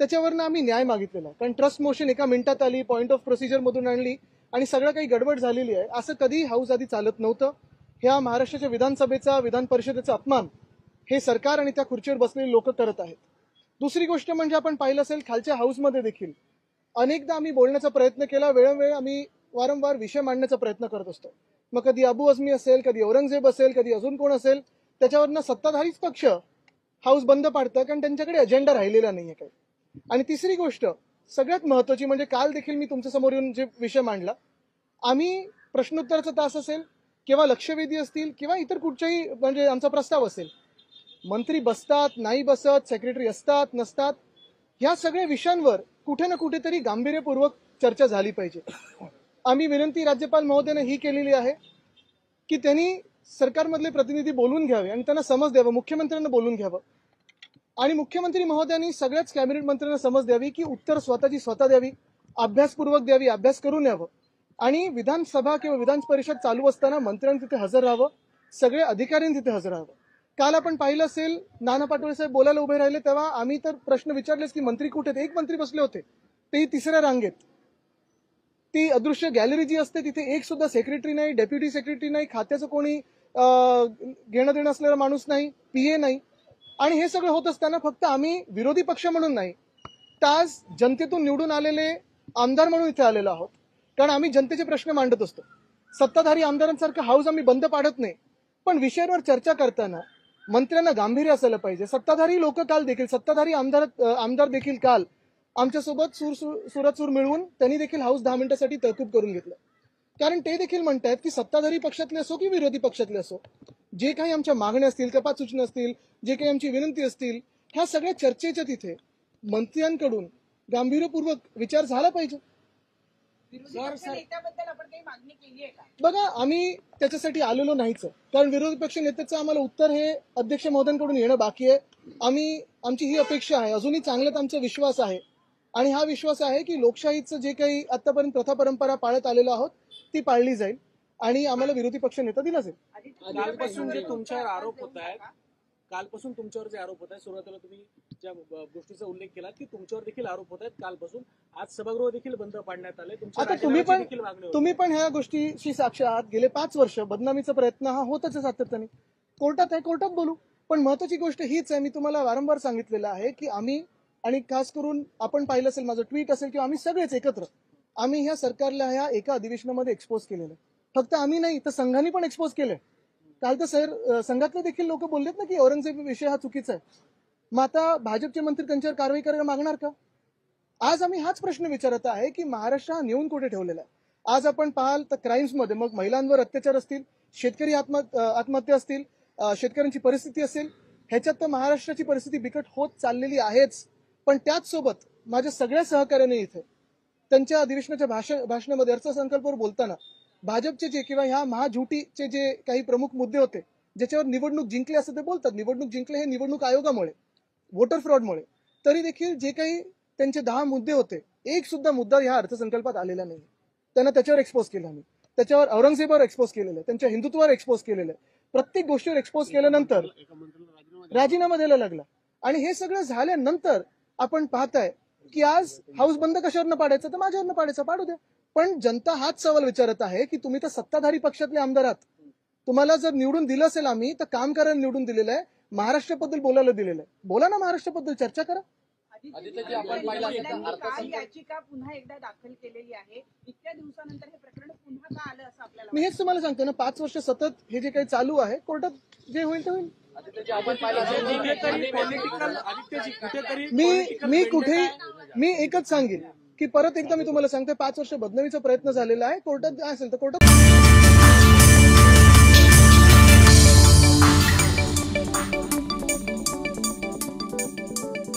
त्याच्यावरनं आम्ही न्याय मागितलेला आहे. कारण ट्रस्ट मोशन एका मिनिटात आली, पॉईंट ऑफ प्रोसिजर मधून आणली आणि सगळं काही गडबड झालेली आहे. असं कधी हाऊस आधी चालत नव्हतं. ह्या महाराष्ट्राच्या विधानसभेचा, विधान परिषदेचा अपमान हे सरकार आणि त्या खुर्चीवर बसलेले लोक करत आहेत. दुसरी गोष्ट म्हणजे आपण पाहिलं असेल खालच्या हाऊसमध्ये देखील अनेकदा आम्ही बोलण्याचा प्रयत्न केला, वेळोवेळी आम्ही वारंवार विषय मांडण्याचा प्रयत्न करत असतो. मग कधी अबू आझमी असेल, कधी औरंगजेब असेल, कधी अजून कोण असेल, त्याच्यावरनं सत्ताधारीच पक्ष हाऊस बंद पाडतं कारण त्यांच्याकडे अजेंडा राहिलेला नाहीये काही. आणि तिसरी गोष्ट सगळ्यात महत्वाची म्हणजे काल देखील मी तुमच्या समोर येऊन जे विषय मांडला, आम्ही प्रश्नोत्तराचा तास असेल किंवा लक्षवेधी असतील किंवा इतर कुठच्याही म्हणजे आमचा प्रस्ताव असेल, मंत्री बसतात नाही बसत, सेक्रेटरी असतात नसतात, ह्या सगळ्या विषयांवर कुठे ना कुठेतरी गांभीर्यपूर्वक चर्चा झाली पाहिजे. आम्ही विनंती राज्यपाल महोदयाने ही केलेली आहे की त्यांनी सरकारमधले प्रतिनिधी बोलून घ्यावे आणि त्यांना समज द्यावं, मुख्यमंत्र्यांना बोलून घ्यावं आणि मुख्यमंत्री महोदयांनी सगळ्याच कॅबिनेट मंत्र्यांना समज द्यावी की उत्तर स्वतःची स्वतः द्यावी, अभ्यासपूर्वक द्यावी, अभ्यास करून यावं आणि विधानसभा किंवा विधान परिषद चालू असताना मंत्र्यांनी तिथे हजर राहावं, सगळे अधिकाऱ्यांनी तिथे हजर राहावं. काल आपण पाहिलं असेल नाना पाटोळे साहेब बोलायला उभे राहिले तेव्हा आम्ही तर प्रश्न विचारलेच की मंत्री कुठे आहेत. एक मंत्री बसले होते, तेही तिसऱ्या रांगेत. ती अदृश्य गॅलरी जी असते तिथे एक सुद्धा सेक्रेटरी नाही, डेप्युटी सेक्रेटरी नाही, खात्याचं कोणी घेणं देणं असलेला माणूस नाही, पीए नाही. आणि हे सगळं होत असताना फक्त आम्ही विरोधी पक्ष म्हणून नाही, तर आज जनतेतून निवडून आलेले आमदार म्हणून इथे आलेलो आहोत. कारण आम्ही जनतेचे प्रश्न मांडत असतो. सत्ताधारी आमदारांसारखं हाऊस आम्ही बंद पाडत नाही, पण विषयांवर चर्चा करताना मंत्र्यांना गांभीर्य असायला पाहिजे. सत्ताधारी लोक काल देखील, सत्ताधारी आमदार देखील काल आमच्यासोबत सुरात सूर मिळवून त्यांनी देखील हाऊस 10 मिनिटांसाठी तहकूब करून घेतलं. कारण ते देखील म्हणतात की सत्ताधारी पक्षातले असो की विरोधी पक्षातले असो, जे काही आमच्या मागण्या असतील, कपात सूचना असतील, जे काही आमची विनंती असतील, ह्या सगळ्या चर्चेच्या तिथे मंत्र्यांकडून गांभीर्यपूर्वक विचार झाला पाहिजे. बघा, आम्ही त्याच्यासाठी आलेलो नाहीच, कारण विरोधी पक्ष नेत्याचं आम्हाला उत्तर हे अध्यक्ष महोदयांकडून येणं बाकी आहे. आमची ही अपेक्षा आहे, अजूनही चांगल्यात आमचा विश्वास आहे आणि हा विश्वास आहे की लोकशाहीचं जे काही आतापर्यंत प्रथा परंपरा पाळत आलेलो आहोत ती पाळली जाईल आणि आम्हाला विरोधी पक्ष नेता दिला जाईल. कालपासून जे तुमच्यावर आरोप होत आहेत, कालपासून तुमच्यावर जे आरोप होत आहेत, सुरुवातीला तुम्ही ज्या गोष्टीचा उल्लेख केला की तुमच्यावर देखील आरोप होत आहेत, कालपासून आज सभागृह देखील बंद पाडण्यात आले. आता तुम्ही पण ह्या गोष्टीशी साक्ष आहात. गेले 5 वर्ष बदनामीचा प्रयत्न हा होतच आहे सातत्याने. कोर्टात आहे, कोर्टात बोलू. पण महत्वाची गोष्ट हीच आहे, मी तुम्हाला वारंवार सांगितलेलं आहे की आम्ही आणि खास करून आपण पाहिलं असेल माझं ट्विट असेल किंवा आम्ही सगळेच एकत्र आम्ही ह्या सरकारला ह्या एका अधिवेशनामध्ये एक्सपोज केलेलं. फक्त आम्ही नाही तर संघाने पण एक्सपोज केलंय. काल तर संघातले देखील लोक बोललेत ना की औरंगजेब विषय हा चुकीचा आहे. मग आता भाजपचे मंत्री त्यांच्यावर कारवाई करायला मागणार का? आज आम्ही हाच प्रश्न विचारत आहे की महाराष्ट्र हा नेऊन कुठे ठेवलेला आहे. आज आपण पाहाल तर क्राईम्समध्ये मग महिलांवर अत्याचार असतील, शेतकरी आत्महत्या असतील, शेतकऱ्यांची परिस्थिती असेल, ह्याच्यात तर महाराष्ट्राची परिस्थिती बिकट होत चाललेली आहेच. पण त्याच सोबत माझ्या सगळ्या सहकार्याने इथे त्यांच्या अधिवेशनाच्या भाषणामध्ये अर्थसंकल्पावर बोलताना भाजपचे जे किंवा ह्या महाजुटीचे जे काही प्रमुख मुद्दे होते ज्याच्यावर निवडणूक जिंकली असं ते बोलतात, निवडणूक जिंकले हे निवडणूक आयोगामुळे, वोटर फ्रॉडमुळे, तरी देखील जे काही त्यांचे 10 मुद्दे होते एक सुद्धा मुद्दा ह्या अर्थसंकल्पात आलेला नाही. त्यांना त्याच्यावर एक्सपोज केलं आम्ही, त्याच्यावर औरंगजेबावर एक्सपोज केलेलं आहे, त्यांच्या हिंदुत्वावर एक्सपोज केलेलं आहे. प्रत्येक गोष्टीवर एक्सपोज केल्यानंतर राजीनामा द्यायला लागला आणि हे सगळं झाल्यानंतर आपण पाहताय की आज हाऊस बंद कशावरनं पाडायचं, तर माझ्यावरनं पाडायचं, पाडू द्या. पण जनता हाच सवाल विचारत आहे की तुम्ही तर सत्ताधारी पक्षातले आमदार आहात, तुम्हाला जर निवडून दिलं असेल आम्ही तर काम करायला निवडून दिलेलं आहे, महाराष्ट्राबद्दल बोलायला दिलेलं आहे, बोला ना महाराष्ट्राबद्दल, चर्चा करा. याचिका पुन्हा एकदा दाखल केलेली आहे, इतक्या दिवसानंतर हे प्रकरण पुन्हा का आलं असं आपल्याला? मी हेच तुम्हाला सांगतो ना, 5 वर्ष सतत हे जे काही चालू आहे, कोर्टात जे होईल ते होईल. मी एकच सांगेन की परत एकदा मी तुम्हाला सांगते, 5 वर्ष बदनामीचा प्रयत्न झालेला आहे, कोर्टात असेल तर कोर्टात